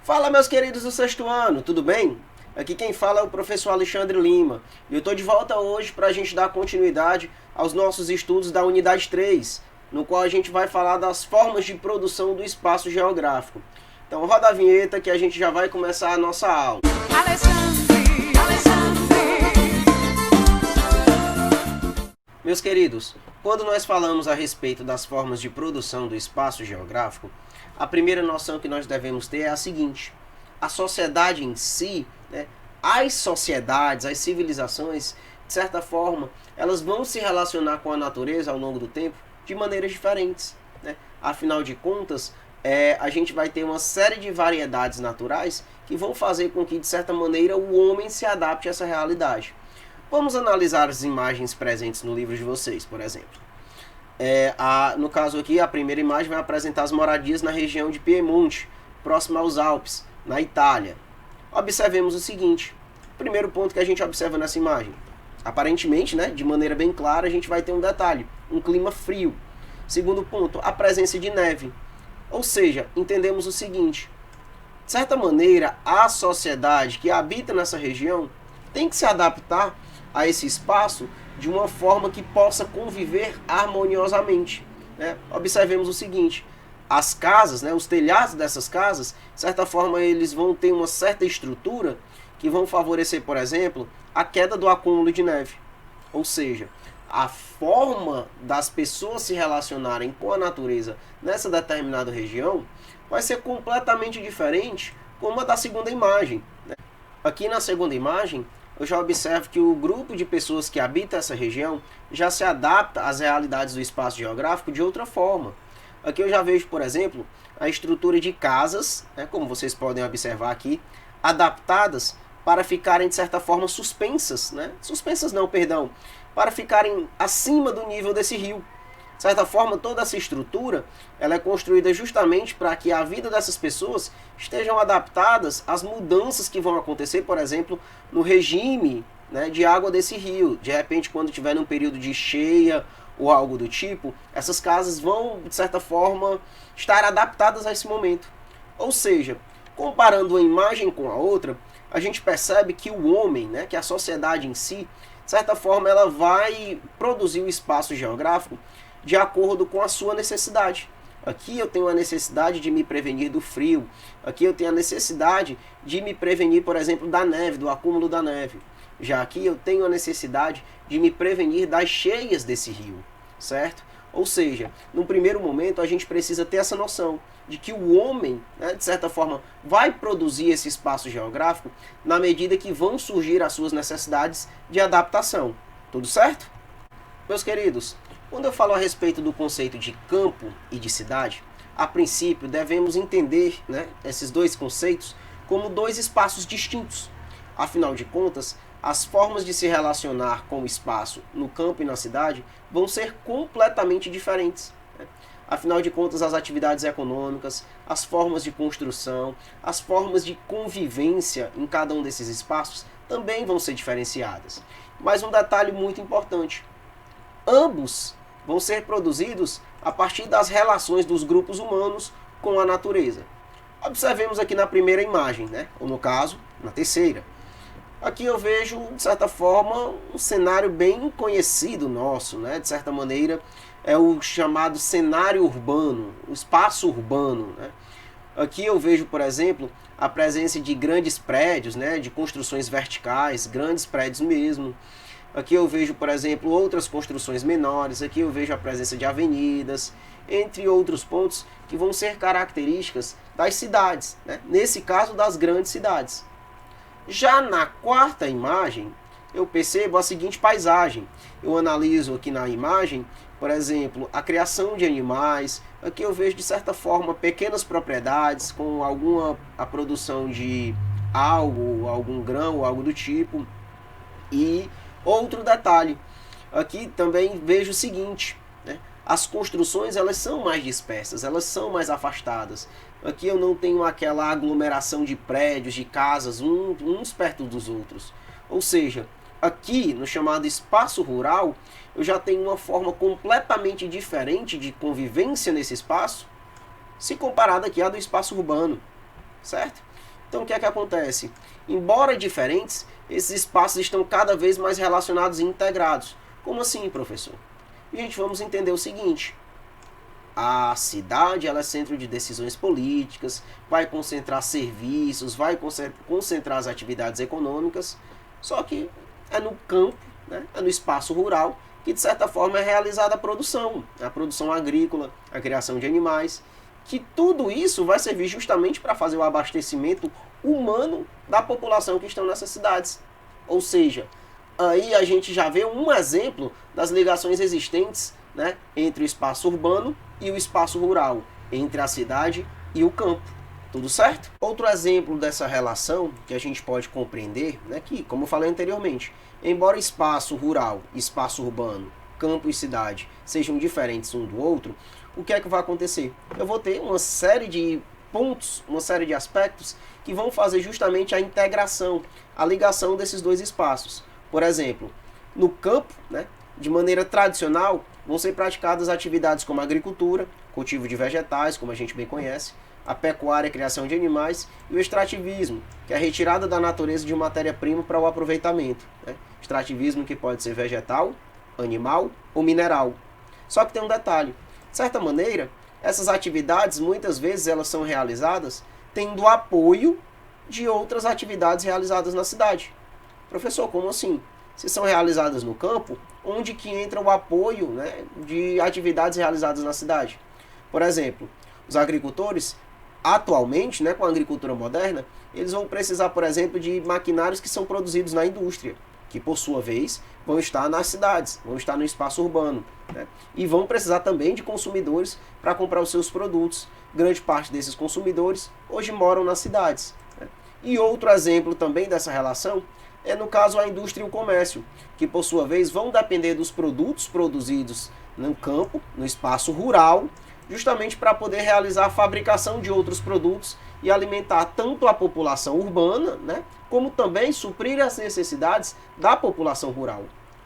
Fala, meus queridos do sexto ano, tudo bem? Aqui quem fala é o professor Alexandre Lima e eu estou de volta hoje para a gente dar continuidade aos nossos estudos da unidade 3, no qual a gente vai falar das formas de produção do espaço geográfico. Então roda a vinheta que a gente já vai começar a nossa aula. Meus queridos, quando nós falamos a respeito das formas de produção do espaço geográfico, a primeira noção que nós devemos ter é a seguinte: a sociedade em si, as sociedades, as civilizações, de certa forma, elas vão se relacionar com a natureza ao longo do tempo de maneiras diferentes. Afinal de contas, a gente vai ter uma série de variedades naturais que vão fazer com que, de certa maneira, o homem se adapte a essa realidade. Vamos analisar as imagens presentes no livro de vocês, por exemplo. No caso aqui, a primeira imagem vai apresentar as moradias na região de Piemonte, próximo aos Alpes, na Itália. Observemos o seguinte: primeiro ponto que a gente observa nessa imagem. Aparentemente, de maneira bem clara, a gente vai ter um detalhe, um clima frio. Segundo ponto, a presença de neve. Ou seja, entendemos o seguinte: de certa maneira, a sociedade que habita nessa região tem que se adaptar a esse espaço de uma forma que possa conviver harmoniosamente. Observemos o seguinte: as casas, os telhados dessas casas, de certa forma, eles vão ter uma certa estrutura que vão favorecer, por exemplo, a queda do acúmulo de neve. Ou seja, a forma das pessoas se relacionarem com a natureza nessa determinada região vai ser completamente diferente como a da segunda imagem. Aqui na segunda imagem, eu já observo que o grupo de pessoas que habita essa região já se adapta às realidades do espaço geográfico de outra forma. Aqui eu já vejo, por exemplo, a estrutura de casas, como vocês podem observar aqui, adaptadas para ficarem, de certa forma, suspensas. Suspensas não, perdão, para ficarem acima do nível desse rio. De certa forma, toda essa estrutura ela é construída justamente para que a vida dessas pessoas estejam adaptadas às mudanças que vão acontecer, por exemplo, no regime de água desse rio. De repente, quando tiver um período de cheia ou algo do tipo, essas casas vão, de certa forma, estar adaptadas a esse momento. Ou seja, comparando uma imagem com a outra, a gente percebe que o homem, que a sociedade em si, de certa forma, ela vai produzir o espaço geográfico de acordo com a sua necessidade. Aqui eu tenho a necessidade de me prevenir do frio. Aqui eu tenho a necessidade de me prevenir, por exemplo, da neve, do acúmulo da neve. Já aqui eu tenho a necessidade de me prevenir das cheias desse rio, certo? Ou seja, num primeiro momento a gente precisa ter essa noção de que o homem, de certa forma, vai produzir esse espaço geográfico na medida que vão surgir as suas necessidades de adaptação. Tudo certo? Meus queridos, quando eu falo a respeito do conceito de campo e de cidade, a princípio devemos entender esses dois conceitos como dois espaços distintos. Afinal de contas, as formas de se relacionar com o espaço no campo e na cidade vão ser completamente diferentes. Afinal de contas, as atividades econômicas, as formas de construção, as formas de convivência em cada um desses espaços também vão ser diferenciadas. Mas um detalhe muito importante: ambos vão ser produzidos a partir das relações dos grupos humanos com a natureza. Observemos aqui na primeira imagem, ou no caso, na terceira. Aqui eu vejo, de certa forma, um cenário bem conhecido nosso, de certa maneira, é o chamado cenário urbano, o espaço urbano. Aqui eu vejo, por exemplo, a presença de grandes prédios, de construções verticais, grandes prédios mesmo. Aqui eu vejo, por exemplo, outras construções menores. Aqui eu vejo a presença de avenidas, entre outros pontos que vão ser características das cidades, nesse caso das grandes cidades. Já na quarta imagem, eu percebo a seguinte paisagem. Eu analiso aqui na imagem, por exemplo, a criação de animais. Aqui eu vejo, de certa forma, pequenas propriedades com a produção de algo, algum grão, algo do tipo. E outro detalhe, aqui também vejo o seguinte: as construções elas são mais dispersas, elas são mais afastadas. Aqui eu não tenho aquela aglomeração de prédios, de casas, uns perto dos outros. Ou seja, aqui no chamado espaço rural, eu já tenho uma forma completamente diferente de convivência nesse espaço, se comparado aqui à do espaço urbano, certo? Então o que é que acontece? Embora diferentes, esses espaços estão cada vez mais relacionados e integrados. Como assim, professor? Gente, vamos entender o seguinte. A cidade ela é centro de decisões políticas, vai concentrar serviços, vai concentrar as atividades econômicas, só que é no campo, né? É no espaço rural, que de certa forma é realizada a produção agrícola, a criação de animais, que tudo isso vai servir justamente para fazer o abastecimento humano da população que estão nessas cidades. Ou seja, aí a gente já vê um exemplo das ligações existentes, né, entre o espaço urbano e o espaço rural, entre a cidade e o campo. Tudo certo? Outro exemplo dessa relação que a gente pode compreender, né, que, como eu falei anteriormente, embora espaço rural, espaço urbano, campo e cidade sejam diferentes um do outro, o que é que vai acontecer? Eu vou ter uma série de pontos, uma série de aspectos que vão fazer justamente a integração, a ligação desses dois espaços. Por exemplo, no campo, né, de maneira tradicional, vão ser praticadas atividades como a agricultura, cultivo de vegetais, como a gente bem conhece, a pecuária, a criação de animais, e o extrativismo, que é a retirada da natureza de matéria-prima para o aproveitamento. Né? Extrativismo que pode ser vegetal, animal ou mineral. Só que tem um detalhe. De certa maneira, essas atividades, muitas vezes, elas são realizadas tendo apoio de outras atividades realizadas na cidade. Professor, como assim? Se são realizadas no campo, onde que entra o apoio, né, de atividades realizadas na cidade? Por exemplo, os agricultores, atualmente, né, com a agricultura moderna, eles vão precisar, por exemplo, de maquinários que são produzidos na indústria, que por sua vez vão estar nas cidades, vão estar no espaço urbano, né? E vão precisar também de consumidores para comprar os seus produtos. Grande parte desses consumidores hoje moram nas cidades, né? E outro exemplo também dessa relação é no caso a indústria e o comércio, que por sua vez vão depender dos produtos produzidos no campo, no espaço rural, justamente para poder realizar a fabricação de outros produtos e alimentar tanto a população urbana, né, como também suprir as necessidades da população rural.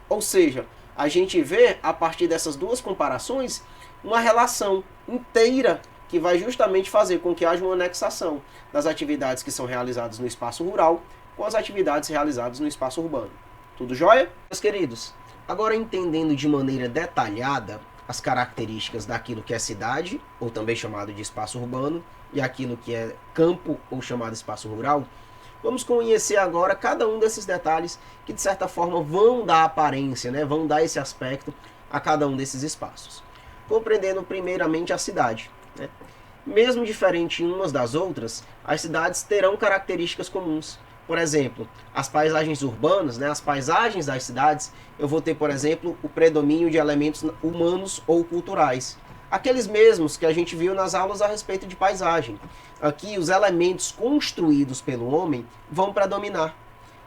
Ou seja, a gente vê, a partir dessas duas comparações, uma relação inteira que vai justamente fazer com que haja uma anexação das atividades que são realizadas no espaço rural com as atividades realizadas no espaço urbano. Tudo jóia? Meus queridos, agora entendendo de maneira detalhada as características daquilo que é cidade, ou também chamado de espaço urbano, e aquilo que é campo, ou chamado espaço rural, vamos conhecer agora cada um desses detalhes que, de certa forma, vão dar aparência, né? Vão dar esse aspecto a cada um desses espaços. Compreendendo primeiramente a cidade, né? Mesmo diferente umas das outras, as cidades terão características comuns. Por exemplo, as paisagens urbanas, né, as paisagens das cidades, eu vou ter, por exemplo, o predomínio de elementos humanos ou culturais. Aqueles mesmos que a gente viu nas aulas a respeito de paisagem. Aqui, os elementos construídos pelo homem vão predominar.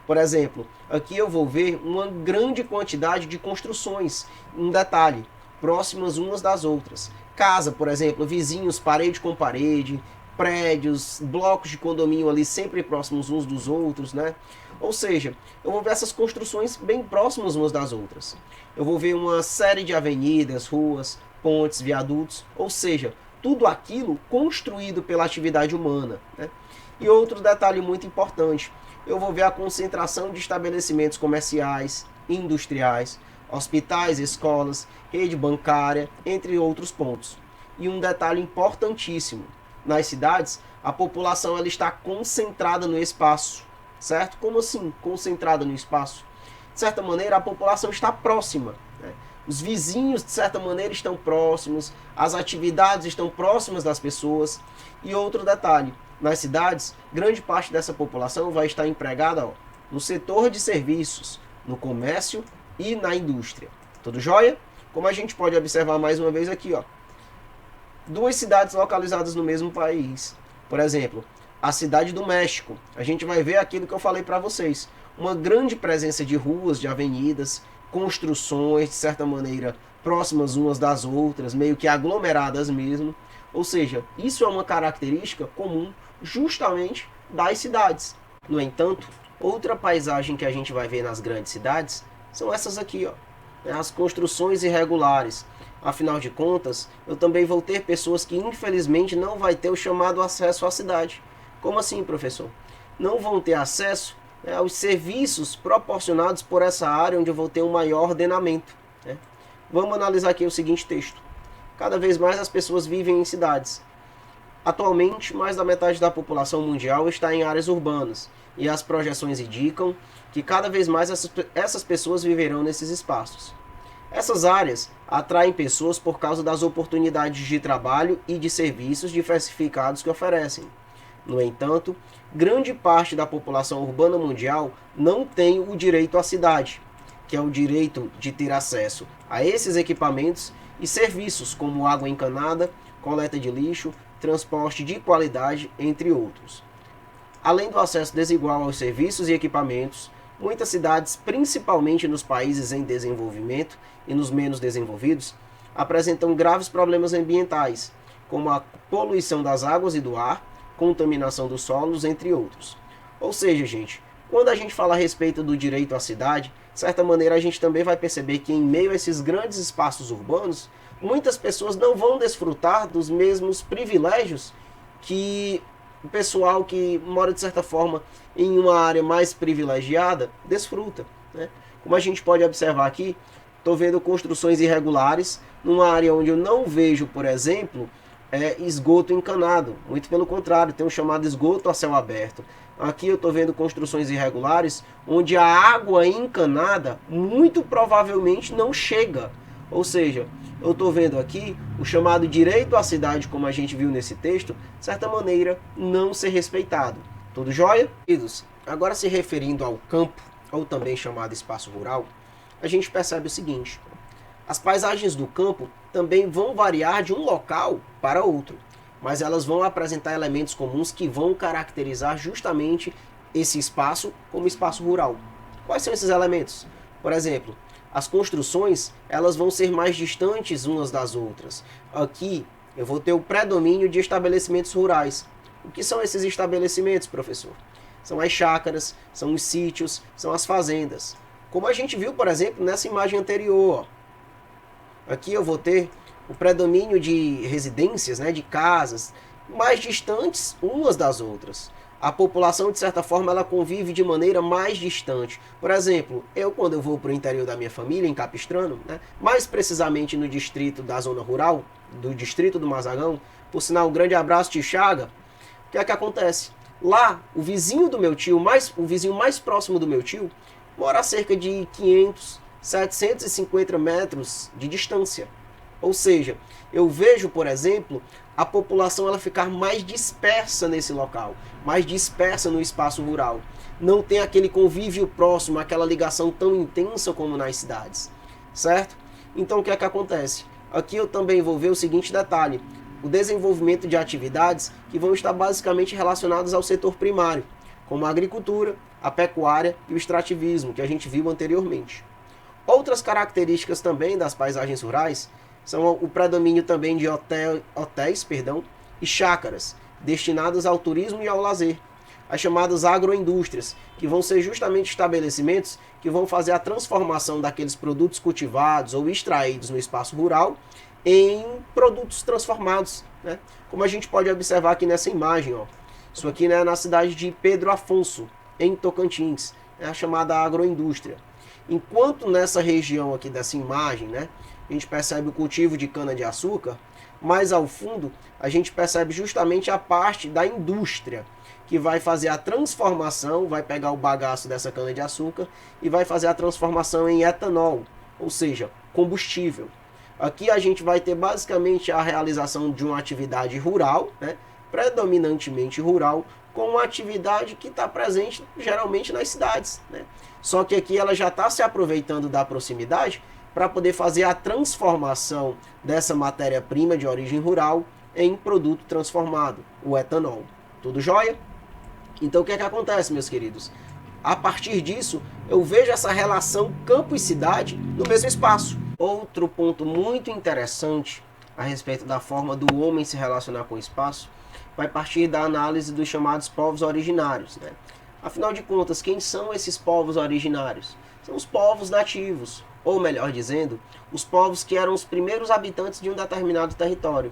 Por exemplo, aqui eu vou ver uma grande quantidade de construções, um detalhe, próximas umas das outras. Casa, por exemplo, vizinhos, parede com parede, prédios, blocos de condomínio ali sempre próximos uns dos outros, né? Ou seja, eu vou ver essas construções bem próximas umas das outras. Eu vou ver uma série de avenidas, ruas, pontes, viadutos, ou seja, tudo aquilo construído pela atividade humana, né? E outro detalhe muito importante, eu vou ver a concentração de estabelecimentos comerciais, industriais, hospitais, escolas, rede bancária, entre outros pontos. E um detalhe importantíssimo, nas cidades, a população ela está concentrada no espaço, certo? Como assim, concentrada no espaço? De certa maneira, a população está próxima, né? Os vizinhos, de certa maneira, estão próximos, as atividades estão próximas das pessoas. E outro detalhe, nas cidades, grande parte dessa população vai estar empregada, ó, no setor de serviços, no comércio e na indústria. Tudo jóia? Como a gente pode observar mais uma vez aqui, ó, duas cidades localizadas no mesmo país. Por exemplo, a cidade do México. A gente vai ver aquilo que eu falei para vocês. Uma grande presença de ruas, de avenidas, construções, de certa maneira, próximas umas das outras, meio que aglomeradas mesmo. Ou seja, isso é uma característica comum justamente das cidades. No entanto, outra paisagem que a gente vai ver nas grandes cidades são essas aqui, ó, as construções irregulares. Afinal de contas, eu também vou ter pessoas que infelizmente não vai ter o chamado acesso à cidade. Como assim, professor? não vão ter acesso, né, aos serviços proporcionados por essa área onde eu vou ter um maior ordenamento, né? Vamos analisar aqui o seguinte texto. Cada vez mais as pessoas vivem em cidades. Atualmente, mais da metade da população mundial está em áreas urbanas, e as projeções indicam que cada vez mais essas pessoas viverão nesses espaços. Essas áreas atraem pessoas por causa das oportunidades de trabalho e de serviços diversificados que oferecem. No entanto, grande parte da população urbana mundial não tem o direito à cidade, que é o direito de ter acesso a esses equipamentos e serviços como água encanada, coleta de lixo, transporte de qualidade, entre outros. Além do acesso desigual aos serviços e equipamentos, muitas cidades, principalmente nos países em desenvolvimento e nos menos desenvolvidos, apresentam graves problemas ambientais, como a poluição das águas e do ar, contaminação dos solos, entre outros. Ou seja, gente, quando a gente fala a respeito do direito à cidade, de certa maneira a gente também vai perceber que em meio a esses grandes espaços urbanos, muitas pessoas não vão desfrutar dos mesmos privilégios que o pessoal que mora, de certa forma, em uma área mais privilegiada desfruta, né? Como a gente pode observar aqui, estou vendo construções irregulares numa área onde eu não vejo, por exemplo, esgoto encanado. Muito pelo contrário, tem o chamado esgoto a céu aberto. Aqui eu estou vendo construções irregulares onde a água encanada muito provavelmente não chega. Ou seja, eu estou vendo aqui o chamado direito à cidade, como a gente viu nesse texto, de certa maneira não ser respeitado. Tudo jóia? Agora, se referindo ao campo, ou também chamado espaço rural, a gente percebe o seguinte: as paisagens do campo também vão variar de um local para outro, mas elas vão apresentar elementos comuns que vão caracterizar justamente esse espaço como espaço rural. Quais são esses elementos? Por exemplo, as construções, elas vão ser mais distantes umas das outras. Aqui eu vou ter o predomínio de estabelecimentos rurais. O que são esses estabelecimentos, professor? São as chácaras, são os sítios, são as fazendas. Como a gente viu, por exemplo, nessa imagem anterior. Aqui eu vou ter o predomínio de residências, né, de casas, mais distantes umas das outras. A população, de certa forma, ela convive de maneira mais distante. Por exemplo, quando eu vou para o interior da minha família, em Capistrano, né, mais precisamente no distrito da zona rural, do distrito do Mazagão, por sinal, um grande abraço, tio Chaga, o que é que acontece? Lá, o vizinho do meu tio, o vizinho mais próximo do meu tio, mora a cerca de 500, 750 metros de distância. Ou seja, eu vejo, por exemplo, a população ela ficar mais dispersa nesse local, mais dispersa no espaço rural. Não tem aquele convívio próximo, aquela ligação tão intensa como nas cidades, certo? Então o que é que acontece? Aqui eu também vou ver o seguinte detalhe: o desenvolvimento de atividades que vão estar basicamente relacionadas ao setor primário, como a agricultura, a pecuária e o extrativismo, que a gente viu anteriormente. Outras características também das paisagens rurais são o predomínio também de hotéis e chácaras, destinadas ao turismo e ao lazer. As chamadas agroindústrias, que vão ser justamente estabelecimentos que vão fazer a transformação daqueles produtos cultivados ou extraídos no espaço rural em produtos transformados, né? Como a gente pode observar aqui nessa imagem, ó. Isso aqui, né, na cidade de Pedro Afonso, em Tocantins, é a chamada agroindústria. Enquanto nessa região aqui dessa imagem, né, a gente percebe o cultivo de cana-de-açúcar, mais ao fundo a gente percebe justamente a parte da indústria, que vai fazer a transformação, vai pegar o bagaço dessa cana-de-açúcar e vai fazer a transformação em etanol, ou seja, combustível. Aqui a gente vai ter basicamente a realização de uma atividade rural, né, predominantemente rural, com uma atividade que está presente geralmente nas cidades, né? Só que aqui ela já está se aproveitando da proximidade para poder fazer a transformação dessa matéria-prima de origem rural em produto transformado, o etanol. Tudo jóia? Então o que é que acontece, meus queridos? A partir disso, eu vejo essa relação campo e cidade no mesmo espaço. Outro ponto muito interessante a respeito da forma do homem se relacionar com o espaço vai partir da análise dos chamados povos originários, né? Afinal de contas, quem são esses povos originários? São os povos nativos, ou melhor dizendo, os povos que eram os primeiros habitantes de um determinado território.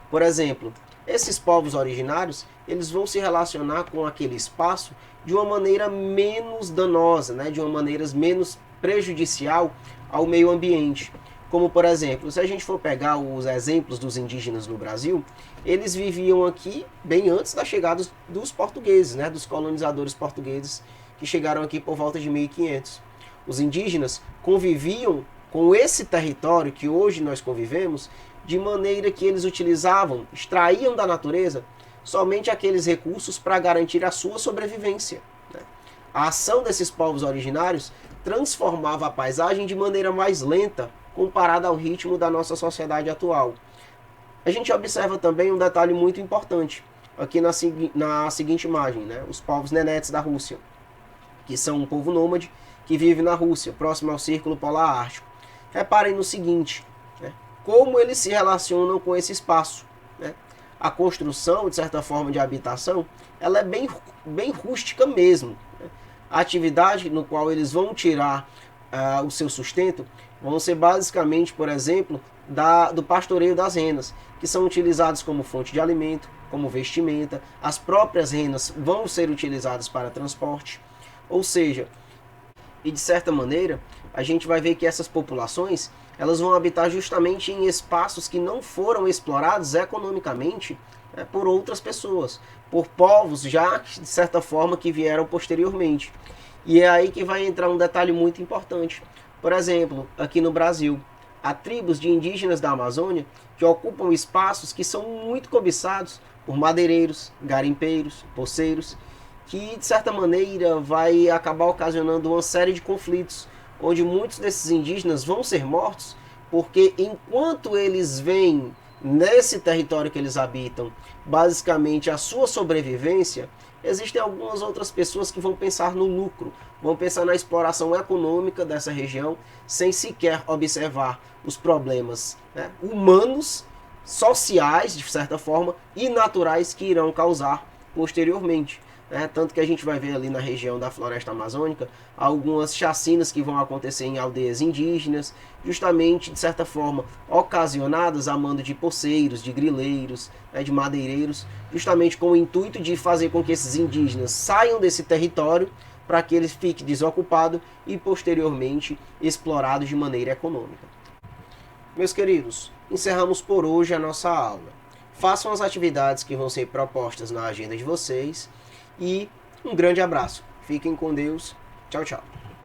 Por exemplo, esses povos originários, eles vão se relacionar com aquele espaço de uma maneira menos danosa, né? De uma maneira menos prejudicial ao meio ambiente. Como, por exemplo, se a gente for pegar os exemplos dos indígenas no Brasil, eles viviam aqui bem antes da chegada dos portugueses, né? Dos colonizadores portugueses que chegaram aqui por volta de 1500. Os indígenas conviviam com esse território que hoje nós convivemos, de maneira que eles utilizavam, extraíam da natureza somente aqueles recursos para garantir a sua sobrevivência, né? A ação desses povos originários transformava a paisagem de maneira mais lenta comparada ao ritmo da nossa sociedade atual. A gente observa também um detalhe muito importante aqui na seguinte imagem, né? Os povos nenetes da Rússia, que são um povo nômade que vive na Rússia, próximo ao Círculo Polar Ártico. Reparem no seguinte, né? Como eles se relacionam com esse espaço, né? A construção, de certa forma, de habitação, ela é bem rústica mesmo, né? A atividade no qual eles vão tirar o seu sustento vão ser basicamente, por exemplo, do pastoreio das renas, que são utilizados como fonte de alimento, como vestimenta. As próprias renas vão ser utilizadas para transporte. Ou seja, e de certa maneira, a gente vai ver que essas populações, elas vão habitar justamente em espaços que não foram explorados economicamente, né, por outras pessoas, por povos já, de certa forma, que vieram posteriormente. E é aí que vai entrar um detalhe muito importante. Por exemplo, aqui no Brasil, há tribos de indígenas da Amazônia que ocupam espaços que são muito cobiçados por madeireiros, garimpeiros, poceiros, que de certa maneira vai acabar ocasionando uma série de conflitos, onde muitos desses indígenas vão ser mortos, porque enquanto eles veem nesse território que eles habitam, basicamente a sua sobrevivência, existem algumas outras pessoas que vão pensar no lucro, vão pensar na exploração econômica dessa região, sem sequer observar os problemas, né, humanos, sociais, de certa forma, e naturais que irão causar posteriormente. Tanto que a gente vai ver ali na região da floresta amazônica algumas chacinas que vão acontecer em aldeias indígenas, justamente, de certa forma, ocasionadas a mando de poceiros, de grileiros, né, de madeireiros, justamente com o intuito de fazer com que esses indígenas saiam desse território para que eles fiquem desocupados e, posteriormente, explorados de maneira econômica. Meus queridos, encerramos por hoje a nossa aula. Façam as atividades que vão ser propostas na agenda de vocês. E um grande abraço. Fiquem com Deus. Tchau, tchau.